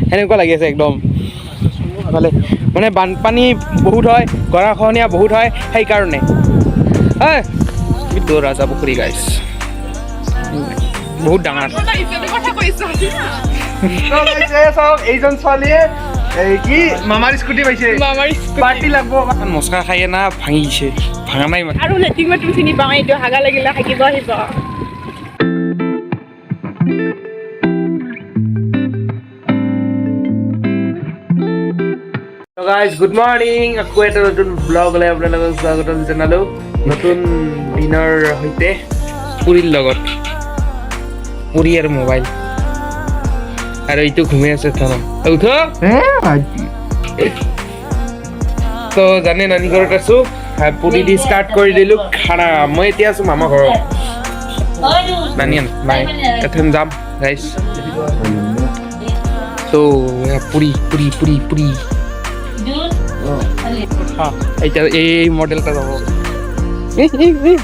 সেনেকুৱা লাগি আছে একদম ভালে মানে বানপানী বহুত হয় গৰাখহনীয়া বহুত হয় সেইকাৰণে দূৰ ৰাজা পুখুৰী গাইছ বহুত ডাঙৰ এইজন ছোৱালীয়ে কি মামাৰ স্কুটি পাইছে পাৰ্টি লাগব মচকা খাইয়ে না ভাঙিছে ভাঙা নাই মানে আৰু লেটিং মই তুমি চিনি পাওঁ এইটো হাগা লাগিলে থাকিব আহিব গাইজ গুড মৰ্নিং আকৌ এটা নতুন ব্লগ লৈ আপোনালোকক স্বাগতম জনালোঁ নতুন দিনৰ সৈতে পুৰীৰ লগত পুৰী আৰু মোবাইল আৰু এইটো ঘুমাই আছে থানা উঠ তো জানে নানি ঘৰত আছোঁ পুৰী দি ষ্টাৰ্ট কৰি দিলোঁ খানা মই এতিয়া আছোঁ মামা ঘৰত নানি নাই তাতে যাম গাইজ তো পুৰী পুৰী পুৰী পুৰী এইটা এই মডেলটা যাব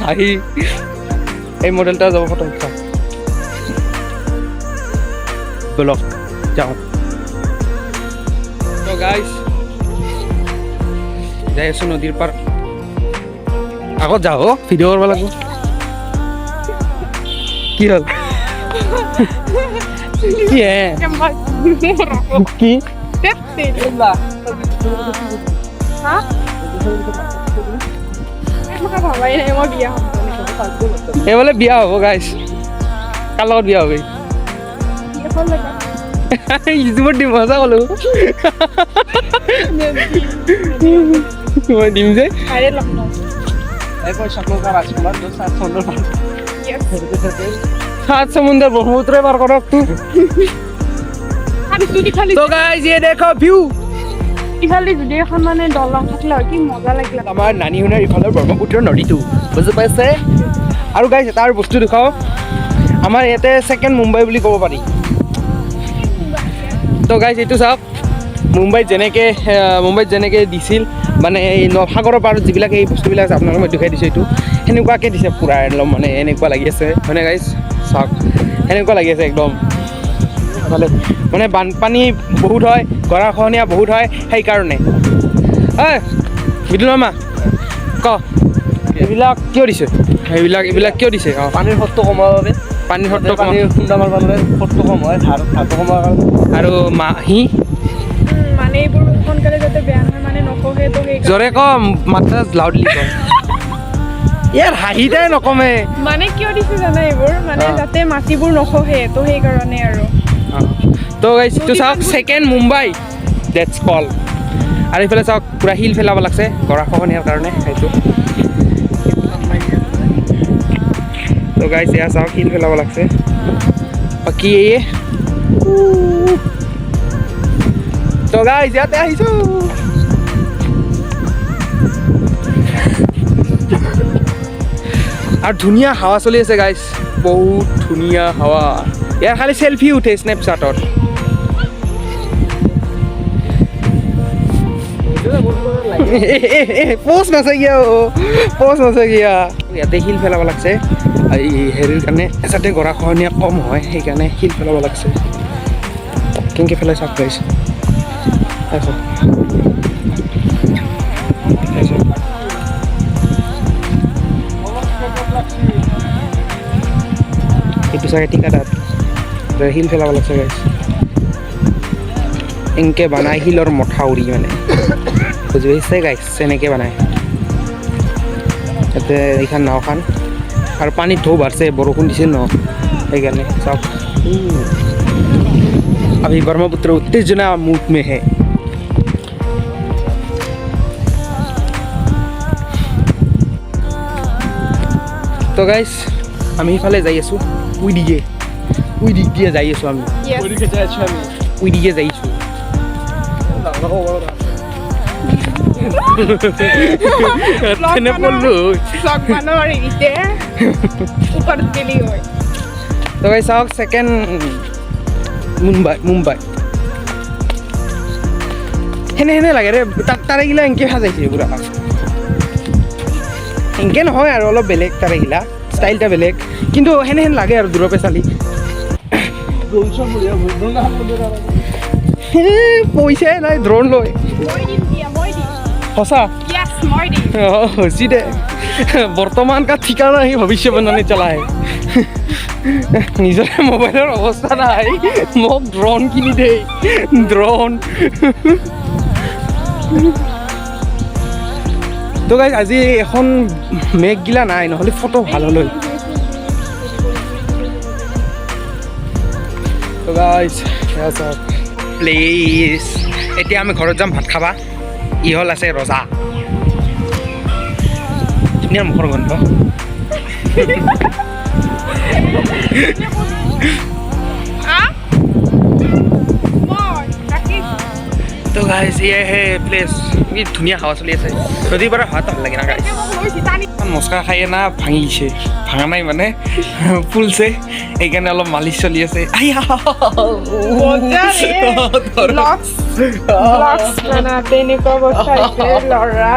ভাই এই মডেলটা যাব ফটো উঠা বলক যাও তো গাইস যাই আছো নদীৰ পাৰ আগত যাও ভিডিঅ' কৰিব লাগিব কি হ'ল কি হে কি এইবোলে বিয়া হ'ব গাইছ কাৰ লগত বিয়া হ'ব ইউটিউবত দিম মজা ক'লো মই দিম যে सात समुंदर ब्रह्मपुत्र पार करक तू तो गाइस ये देखो व्यू ইফালে যদি এখন মানে দলং থাকলে কি মজা লাগিল আমাৰ নানি হুনাৰ ইফালে ব্ৰহ্মপুত্ৰ নদীটো বুজি পাইছে আৰু গাইস তাৰ বস্তু দেখাও আমাৰ ইয়াতে সেকেন্ড মুম্বাই বুলি ক'ব পাৰি তো গাইস এইটো চাওক মুম্বাইত যেনেকে দিছিল মানে এই নসাগৰৰ পাৰত যিবিলাক এই বস্তুবিলাক আছে আপোনালোকক মই দেখাই দিছোঁ এইটো সেনেকুৱাকৈ দিছে পুৰা একদম মানে এনেকুৱা লাগি আছে হয়নে গাইছ চাওক এনেকুৱা লাগি আছে একদম ভালে মানে বানপানী বহুত হয় গৰাখহনীয়া বহুত হয় সেইকাৰণে বিদুল মামা ক এইবিলাক কিয় দিছে এইবিলাক কিয় দিছে পানীৰ সতটো কমাবৰ বাবে পানীৰ সতটো খুন্দা মাৰিব বাবে সতটো কম হয় ধাৰটো কমাৰ কাৰণে আৰু মাহী মানে এইবোৰ সোনকালে যাতে বেয়া নহয় মানে নকহে তো সেই জোৰে কম মাত্ৰা লাউডলি কম ইয়াৰ হাঁহিটাই নকমে মানে কিয় দিছে জানা এইবোৰ মানে যাতে মাটিবোৰ নখহে তো সেইকাৰণে আৰু তো গাইছ এইটো চাওক সেকেন্ড মুম্বাই ডেটছ কল আৰু এইফালে চাওক পুৰা শিল ফেলাব লাগছে গৰাখহনীয়াৰ কাৰণে সেইটো তো গাইছ এয়া চাওক শিল ফেলাব লাগছে বাকী এই তো গাইছ ইয়াতে আহিছোঁ আৰু ধুনীয়া হাৱা চলি আছে গাইছ বহুত ধুনীয়া হাৱা ইয়াৰ খালি সেলফি উঠে স্নেপচাটত পোষ্ট নাচাকিয়া ইয়াতে শিল পেলাব লাগছে এই হেৰিৰ কাৰণে যাতে গৰাখহনীয়া কম হয় সেইকাৰণে শিল পেলাব লাগছে কেনেকৈ পেলাই চাওক গাইছ এইটো চাগে ঠিকাদাৰ শিল পেলাব লাগছে গাইছ এনেকৈ বনাই শিলৰ মথাউৰি মানে বুজি পাইছে গাইছ এনেকৈ বনায় ইয়াতে এইখন নাওখন আৰু পানীত ঢৌ বাঢ়ছে বৰষুণ দিছিল ন সেইকাৰণে চাওক अभी ब्रह्मपुत्र उत्तेजना मूड में है तो गाइस আমি ইফালে যাই আছোঁ উইদিকে যাই আছোঁ আমি উইদিকে যাই আছোঁ তো গাইস চাওক সেকেন্ড মুম্বাই সেনে লাগে ৰে তাৰেগিলা এনেকৈ সাজাইছে পুৰা এনেকৈ নহয় আৰু অলপ বেলেগ তাৰেগিলা ষ্টাইলটা বেলেগ কিন্তু সেনে লাগে আৰু দূৰৰ পৰা চালি পইচাই নাই ড্ৰোন লৈ মই দিম দিয়া মই দিম সঁচা য়েছ মই দিম হৈছি দে বৰ্তমান কা ঠিকানা সি ভৱিষ্য বনানি চলাই নিজৰে মোবাইলৰ অৱস্থা নাই মোক ড্ৰোন কিনি দে ড্ৰোন তো গাইজ আজি এখন মেঘগিলা নাই নহ'লে ফটো ভাল হ'লে তো গাইজ প্লিজ এতিয়া আমি ঘৰত যাম ভাত খাবা ই হ'ল আছে ৰজা ধুনীয়া মুখৰ গন্ধ তো গাইজ ये है प्लेस কি ধুনীয়া হাৱা চলি আছে নদীৰ পৰা হাৱাটো ভাল লাগে না গাইজ মস্কা খাইয়ে না ভাঙিছে ভাঙা নাই মানে ফুলছে এইকাৰণে অলপ মালিচ চলি আছে তেনেকুৱা বস্তু লৰা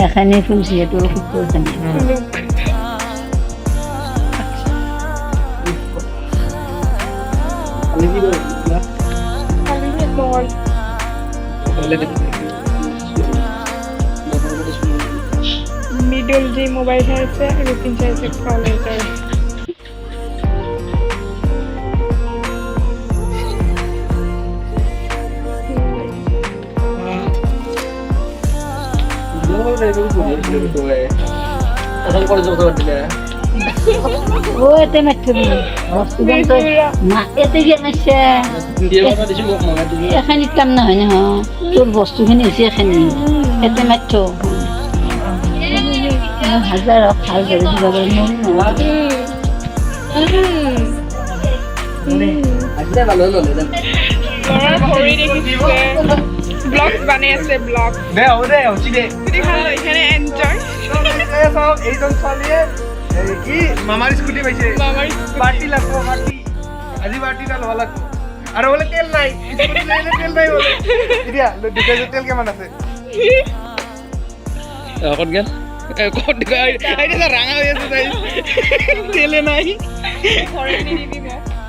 এখানে ফুলছি তোৰ কুকুৰ এখানে মিডল যে মোবাইল আছে আৰু 3-4 কলেজৰ ও এতে মাঠবি মা এতে গিয়ে নাছে এখানে কাম নহয় না তোর বস্তুখিনি হৈছে এখানে এতে মাঠ হাজার ভাল করে দিবা ব্লগস বানাই আছে ব্লগ দে হ'ব দে হচি দে এখানে এনজয় এইজন ছোৱালীয়ে কি মামাৰ স্কুটি পাইছে পাৰ্টি লাগব পাৰ্টি আজি পাৰ্টিটা ল'ব লাগব আৰু বোলে তেল নাই তেল নাই বোলে এতিয়া দুটাই তেল কিমান আছে ক'ত গেল ক'ত আইডিয়া ৰাঙা হৈ আছে তাই তেলে নাই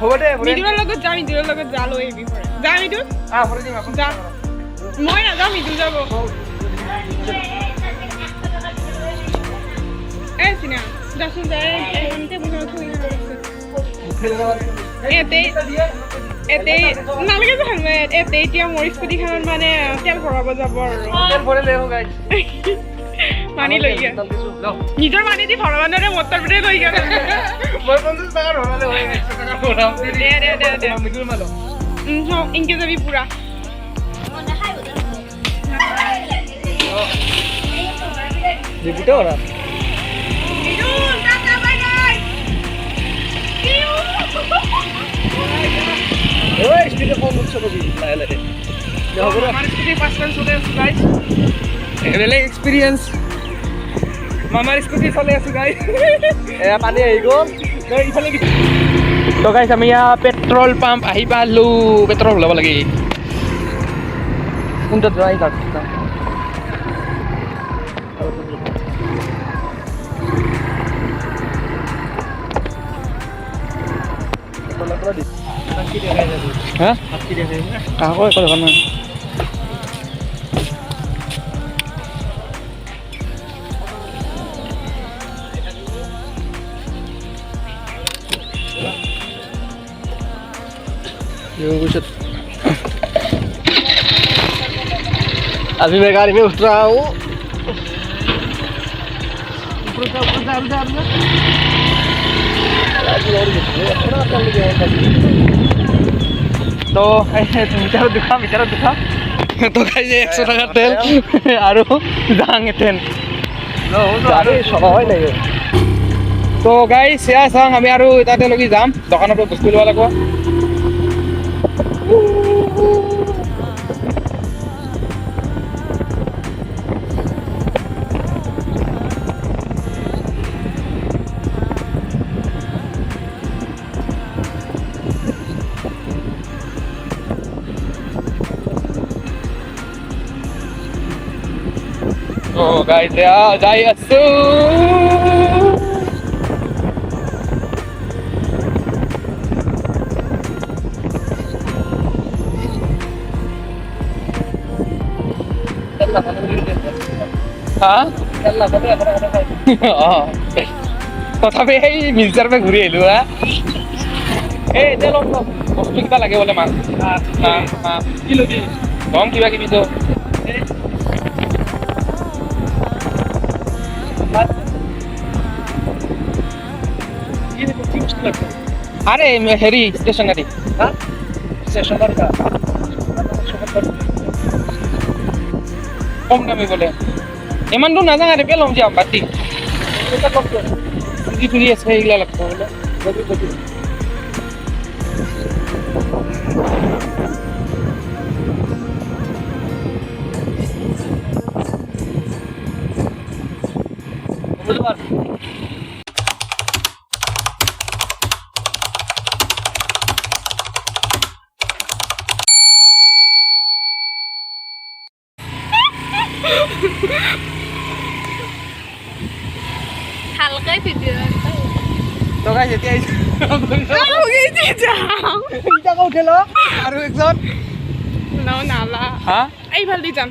হ'ব দে মিদুৰৰ লগত যাম মিদুৰৰ লগত যা লৈ আহিবি যাম মিদুৰ ভৰাই দিম আপুনি যাম মই নাযাওঁ মিদুৰ যাব চিনা যাচোন যায় এইখনতে বহি থৈ এতে নালাগে যাম এতে এতিয়া মোৰ স্কুটিখনত মানে তেল ভৰাব যাব আৰু তেল ভৰালে হ'ব গাইজ মানি লৈ গিয়া নিজৰ মানি দি ভৰাব নোৱাৰে মটৰ পিঠে লৈ গিয়া মই 50 টকা ভৰালে হয় 100 টকা ভৰাম দে মিদুৰ মালো ইনকে যাবি পুৰা দিবিতে ওরা ওই স্পিডে ফোন করছো কবি লাইলে দেখো আমার স্কুটি ফার্স্ট টাইম চলে আসছে গাইস এবেলে এক্সপেরিয়েন্স মামার স্কুটি চলে আছে গাইস এ পানি আহি গল ইফালে তো গাইস আমি পেট্রোল পাম্প আহি পালো পেট্রোল লব লাগে কোনটা ড্রাই কাট হ্যাঁ কাকো একো দেখা নাই अभी मैं गाड़ी में उठ रहा हूँ तो বিচাৰত দেখা তো খাইছে 100 টাকাৰ তেল আৰু যাং এতেন গাড়ী চলাই লাগে তো গাইস ইয়া চাং আমি আৰু তাতে লগি যাম দোকানৰ পৰা বস্তু লব লাগিব গাইজ যাই আছো তথাপি সেই মিৰ্জাৰ পৰা ঘূৰি আহিলো হা এই এতিয়া লগ বস্তু কিবা লাগে বোলে মাছ কি লবি গম কিবা কিবি তো আরে হেৰি ষ্টেচনাৰী কম দামী বোলে ইমান দূৰ নাযাওঁ আৰু পেলাম যাম বাতি ফুৰি ফুৰি আছে সেইগিলা লাগব বোলে হালকাই ভিডিও তো গাইজ এতিয়া উঠিল আৰু একজন নালা হা এইফালে দি যাম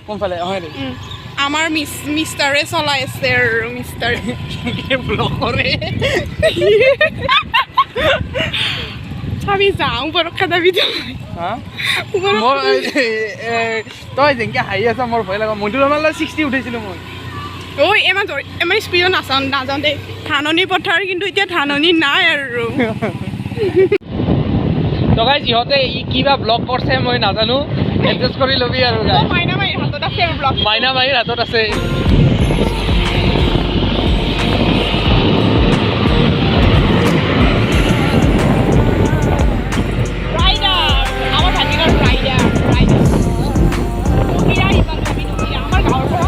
কোনফালে হয় দে আমাৰ মিষ্টাৰে চলাই আছে আৰু মিষ্টাৰে ব্লগ কৰে চাবি যাওঁ পৰক্ষা যাবি হা মোৰ তই যেনেকৈ হাঁহি আছা মোৰ ভয় লগা মইতো তোমাৰ 60 উঠিছিলোঁ মই ঐ ইমান স্পীডত নাযাওঁ দেই ধাননি পথাৰ কিন্তু এতিয়া ধাননি নাই আৰু তো গাইজ ইহঁতে কিবা ব্লগ কৰিছে মই নাজানো এডজাষ্ট কৰি ল'বি আৰু মাইনা মাহীৰ হাতত আছে ব্লগ মাইনা মাহীৰ হাতত আছে আমাৰ ভাটিকাৰ ৰাইডাৰ আমাৰ গাঁৱৰ পৰা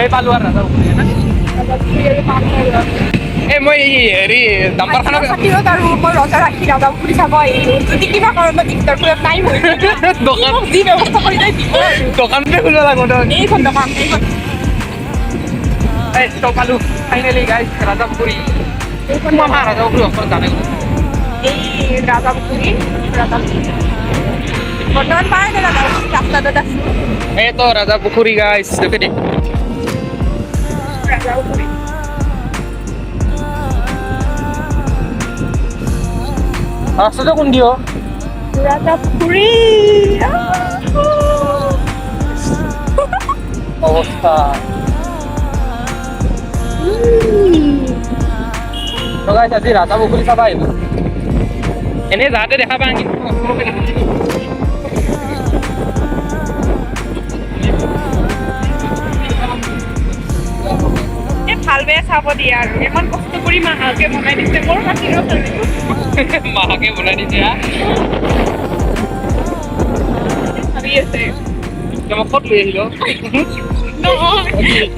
এই পালো আৰু ৰাজা এই মই হেৰি ডাম্পাৰখানত আৰু মই ৰজা ৰাখি ৰাজা পুখুৰী চাব আহিলোঁ যদি কিবা কাৰণত দিগদাৰ নাই দোকান যি ব্যৱস্থা কৰি যায় দিব আৰু দোকানতে খুলিব লাগিব তই এইখন দোকান এই তো পালো ফাইনেলি গাইজ ৰাজা পুখুৰী আমাৰ ৰাজা পুখুৰী ওচৰত জানে এই ৰাজা পুখুৰী বৰ্তমান পাই যায় ৰাজা পুখুৰী ৰাস্তাটোত আছে এই তো ৰাজা পুখুৰী গাইজ দেখে দে ৰাজা পুখুৰী ৰাস্তাটো কোন দিয় ৰাজা পুখুৰী অৱস্থা তো গাইজ আজি ৰাজা পুখুৰী চাবা আহিলো এনেই যাওঁতে দেখা পাওঁ কিন্তু ভাল বেয়া চাব দিয়ে আৰু ইমান কষ্ট কৰি মাহাকে বনাই দিছে মোৰ খাতিৰত মাকে বনাই দিছে ভাবি আছে মই ক'ত লৈ আহিলো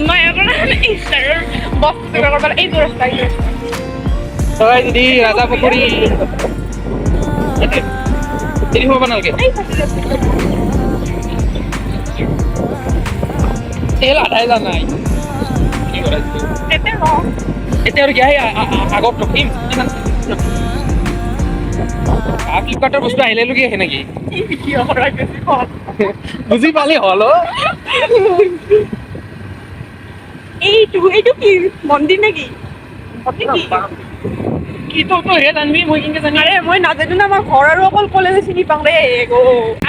মই আপোনাৰ ইনষ্টাগ্ৰাম বস্তু কৰিব এইটো ৰাস্তা তই যদি ৰাজা পুখুৰী দেৰি হ'ব নালাগে তেল আধাই যা নাই কি কৰাইছো এতিয়া আৰু কি আহি আগত ৰখিম ফ্লিপকাৰ্টৰ বস্তু আহিলে কি আহে নেকি বুজি পালি হ'ল এইটো কি মন্দিৰ নেকি কি তই হে জানিবি মই কেনেকৈ জানি আৰে মই নাজানো না আমাৰ ঘৰ আৰু অকল কলেজে চিনি পাওঁ দেই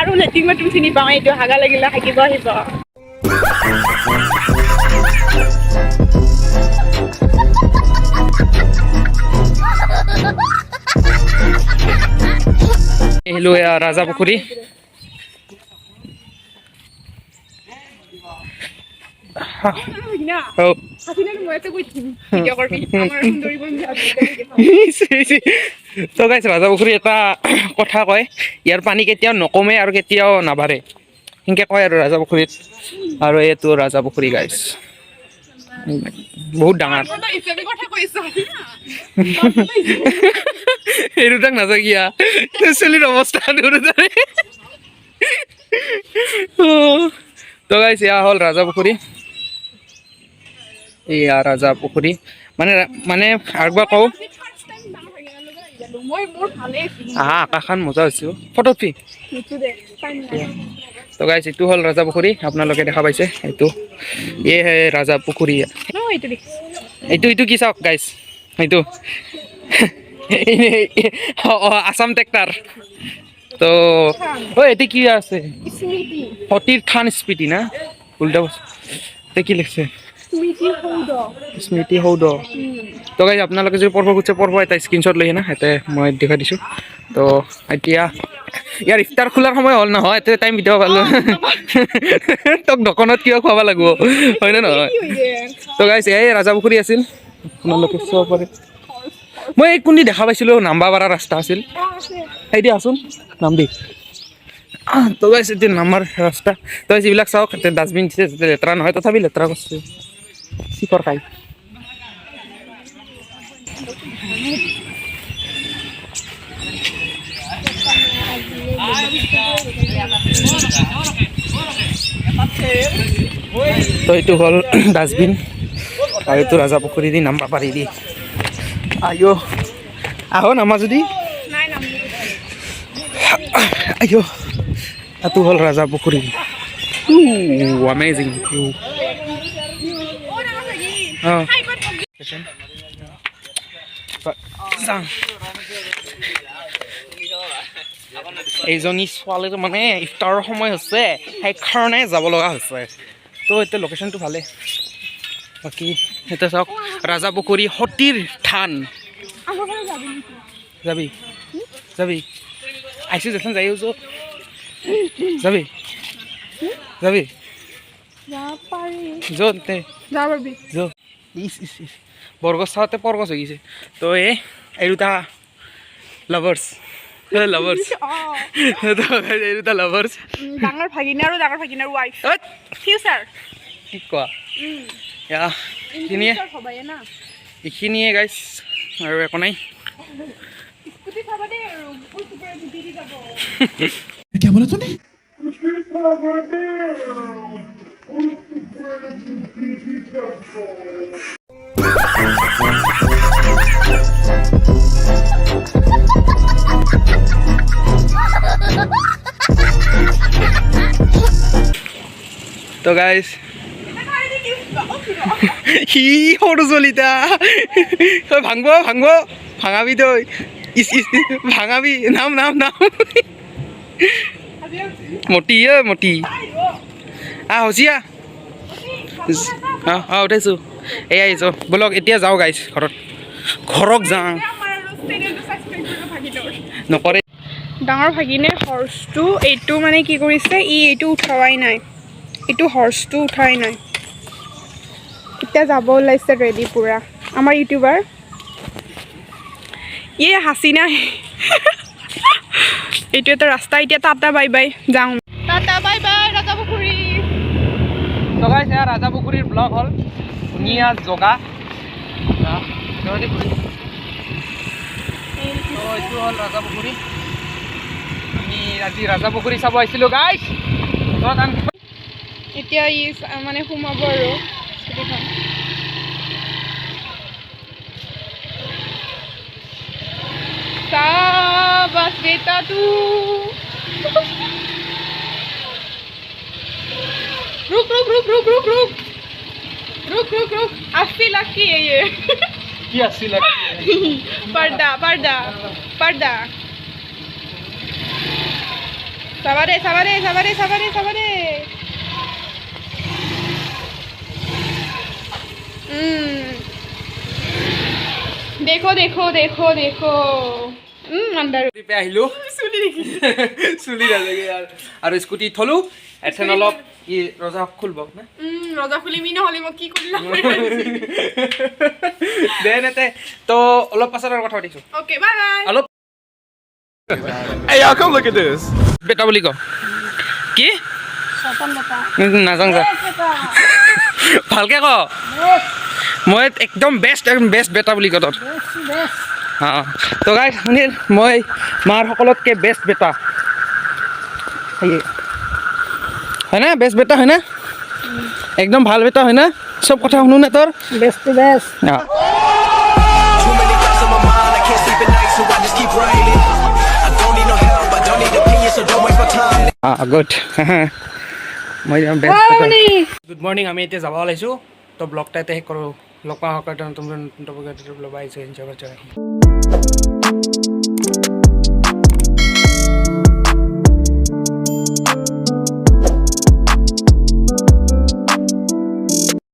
আৰু লেট্ৰিন বাথৰুম চিনি পাওঁ এইটো হাগা লাগিলে হাগিব আহিব আহিলো ৰাজা পুখুৰী তো গাইছ ৰাজা পুখুৰী এটা কথা কয় ইয়াৰ পানী কেতিয়াও নকমে আৰু কেতিয়াও নাবাঢ়ে সেনেকৈ কয় আৰু ৰাজা পুখুৰীত আৰু এইটো ৰাজা পুখুৰী গাইছ বহুত ডাঙৰ এই দুটাক নাজাকিয়া চলিৰ অৱস্থা দুটাৰে তো গাইছ এয়া হ'ল ৰাজা পুখুৰী এয়া ৰাজা পুখুৰী মানে মানে আৰু একবাৰ কওঁ আকাশখন মজা হৈছে ফটো উঠি তো গাইছ এইটো হ'ল ৰাজা পুখুৰী আপোনালোকে দেখা পাইছে এইটো এই ৰাজা পুখুৰী এইটো কি চাওক গাইছ এইটো আসাম ট্ৰেক্টাৰ তো ঐ এতিয়া কি আছে সতীৰ থান স্মৃতি না উল্টা বস্তু কি লিখছে স্মৃতি সৌধ তো গাইছ আপোনালোকে যদি পঢ়ব খুজিছে পঢ়ব এটা স্ক্ৰীনশ্বট লৈ না ইয়াতে মই দেখাই দিছোঁ তো এতিয়া ইয়াৰ ইফতাৰ খোলাৰ সময় হ'ল নহয় এতিয়া টাইম ভিডিঅ' পালোঁ তোক দোকানত কিয় খুৱাব লাগিব হয়নে নহয় তো গাইছ এই ৰাজা পুখুৰী আছিল আপোনালোকে চাব পাৰে মই এই কোনদি দেখা পাইছিলোঁ নাম্বাপাৰা ৰাস্তা আছিল সেইদি আছোন নাম দি তো গাইছ এতিয়া নাম্বাৰ ৰাস্তা তো যিবিলাক চাওক এতিয়া ডাষ্টবিন দিছে যাতে লেতেৰা নহয় তথাপি লেতেৰা কৰিছে চিকৰ খাই তো এইটো হ'ল ডাষ্টবিন আৰু এইটো ৰাজা পুখুৰী দি নাম্বা পাৰি দি আইঅ আহ নামা যদি আইঅ এইটো হ'ল ৰাজা পুখুৰী আমেজিং এইজনী ছোৱালীৰ মানে ইফতাৰৰ সময় হৈছে সেইকাৰণে যাব লগা হৈছে তো এতিয়া লোকেশ্যনটো ভালে বাকী এতিয়া চাওক ৰাজা পুখুৰী সতীৰ থান যাবি যাবি আহিছোঁ যেখন যাই আছো যাবি যাবি য'ত বৰগছ চাওঁতে পৰগছ হৈ গৈছে তো এই দুটা লাভাৰ্ছ লাভাৰ্ছ এই দুটা লাভাৰ্ছ ডাঙৰ ভাগিনী আৰু ডাঙৰ ভাগিনীৰ ৱাইফ ফিউচাৰ কি কোৱা এইখিনিয়ে গাইছ আৰু একো নাই क्या बोला तूने তো গাইছ সি সৰু চলিতা তই ভাঙব ভাঙাবি তই ইচ ভাঙাবি নাম মটি মটি হচিয়া উঠাইছোঁ এই আহিছোঁ বলক এতিয়া যাওঁ গাইছ ঘৰত যাওঁ নকৰে ডাঙৰ ভাগিনে হৰ্চটো এইটো মানে কি কৰিছে এইটো উঠাৱাই নাই এইটো হৰ্চটো উঠাই নাই এতিয়া যাব ওলাইছে ৰেডি পুৰা আমাৰ ইউটিউবাৰ হাচিনা এইটো এটা ৰাস্তা এতিয়া টাটা বাই বাই যাওঁ টাটা বাই বাই ৰাজা পুখুৰী জগাইছে ৰাজা পুখুৰীৰ ব্লগ হ'ল ধুনীয়া জগা এইটো হ'ল ৰাজা পুখুৰী আমি আজি ৰাজা পুখুৰী চাব আহিছিলোঁ গাইছ এতিয়া মানে সোমাব আৰু স্কুটিখন Sabas beta tu. रुक अस्सी लाख की है ये की 80 लाख पर्दा सवारे देखो अंदर पे আহিলো চুলি ৰাজাগে আৰু স্কুটি থলো এথেন অলপ ই ৰজা খুলব না ৰজা খুলিমি নহলি মই কি কৰিলা দেনতে তো অলপ পাছৰ কথা পাতিছো ওকে বাই বাই অলপ Hey y'all, come look at this. বেটা বুলি ক কি Satan bata. নাজাং যা ভালকে ক মই একদম বেষ্ট বেটা বুলি ক তোৰ অঁ তো গাইজ শুনিল মই মাৰ সকলোতকৈ বেষ্ট বেটা হয়নে বেষ্ট বেটা হয়নে একদম ভাল বেটা হয় না চব কথা শুনো নে তোৰ বেষ্ট বেষ্ট অঁ Too many thoughts on my mind, I can't sleep at night, so I just keep writing. I don't need no help, I don't need opinions, so don't waste my time. Good মই best good morning আমি এতিয়া যাব ওলাইছোঁ তো ব্লগটা এতিয়া শেষ কৰোঁ লগ পাওঁ নতুন নতুন টপিকত আহিছোঁ এনজয় কৰি